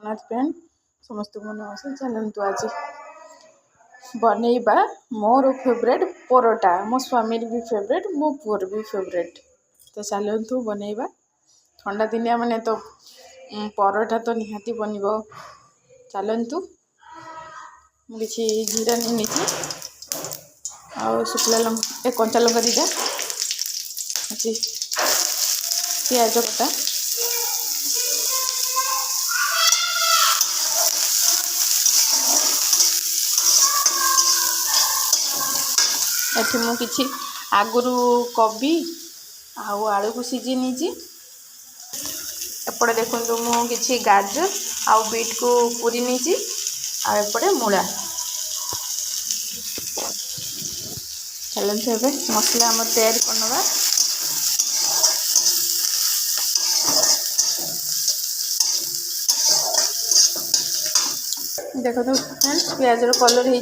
Friend समस्त को नमस्ते। चलतु आज बनैबा मोर फेवरेट परोटा, मो स्वामी भी फेवरेट, मो पुअर भी फेवरेट। तो चलतु बनैबा। ठंडा दिनिया माने तो परोटा तो निहाती बनब। चलतु किसी जीरा नहीं आउ शुक्ला लंका कंचा लंका दीटा अच्छी पिज कटा एठी मु किछि आगुरु कोबी आलू को सीझी नीची। एपटे देखो मु किछि गाजर आउ बीट को पूरी नीची एपटे मूला। चलते एबे मसला आम तैयारी करनवा। देखो तो फ्रेंड्स पियाज रो कलर हो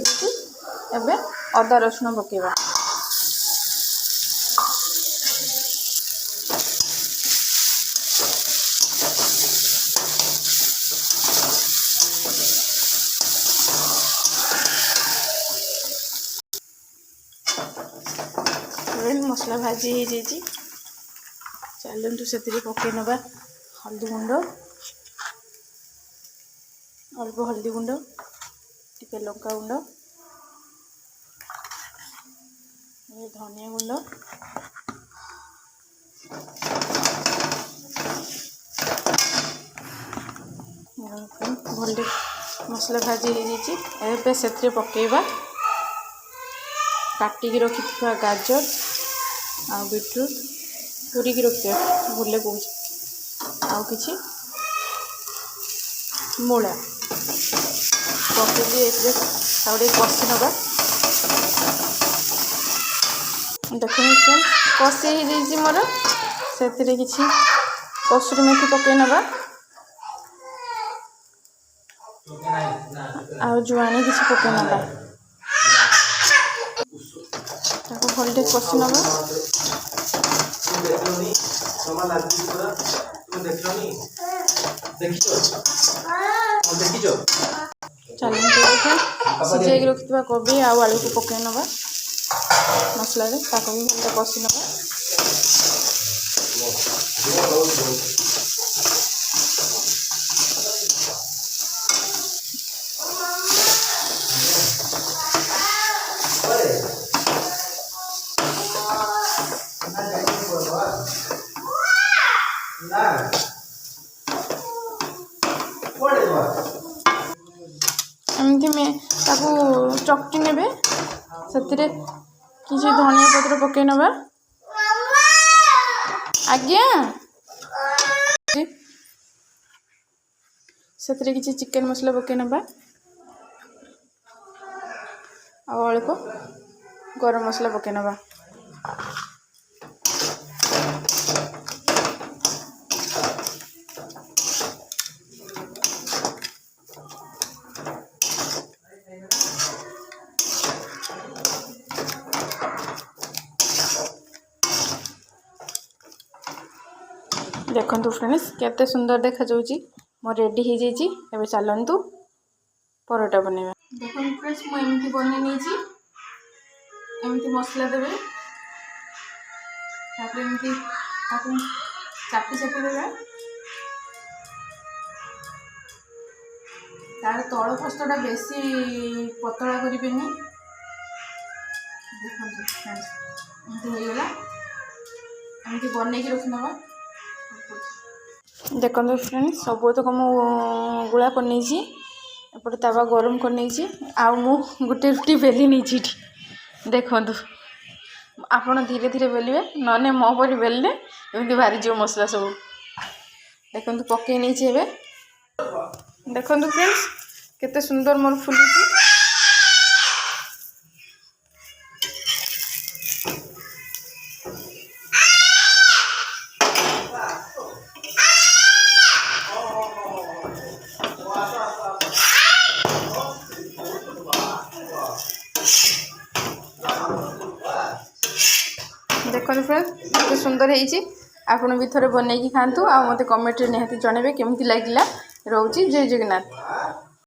एबे अदा रसुण पकेबा। मसला भाजी हो जाइए। चलतु से पकई नवा हल्दी गुंड, अल्प हल्दी गुंड, टिके लंका गुंड, धनिया गुंड, भल मसला भाजी हो जाइए। से पकेबा काटिकी रखि गाजर आ बीटरूट पूरी की रखिए भूले कौन आउ कि मूला पकई कषि नवा। देख फ्रेंड कषि हो मोर से किसी कसूरी मेथी पकई नवा आ जुआनी किसी पकई नवा भल कषि नवा। सिझे रखा कोबी आलू को पकई नवा मसला भी भल कषि नवा। एमती में चकटी ने किसी धनिया पत्र पकई नवा। आज्ञा से किसी चिकेन मसला पकई नवा अल्प गरम मसला पकई नवा। देखो फ्रेंड्स केते सुंदर देखा जाउची मो रेडी हो जाइए। एबे चलतु परोटा बनैबा। देखो फ्रेंड्स मु एमती बनै नीची एमती मसला देबे तापर एमती चापी चापी देबे तार तल पस्तटा बेसी पतला करिबेनी। देखो फ्रेंड्स एमती हो गला एमती बनै की रखि नवा। देखो फ्रेंड्स सब तक मु गुला कर एपटे तावा गरम कर गोटे रुटी बेली नहीं। देखो आपण धीरे धीरे बेलिए नने मो पर बेलने एमती भारी जो मसला सब देखो पकई नहीं। देखो फ्रेंड्स केते सुंदर मोर फुली। देखो फ्रेंड्स बहुत सुंदर है। आपड़ भी थे बनई खातु आ मत कमेंट निहाती जनइबे केमती लगिला। ରହୁଛି। ଜୟ ଜଗନ୍ନାଥ।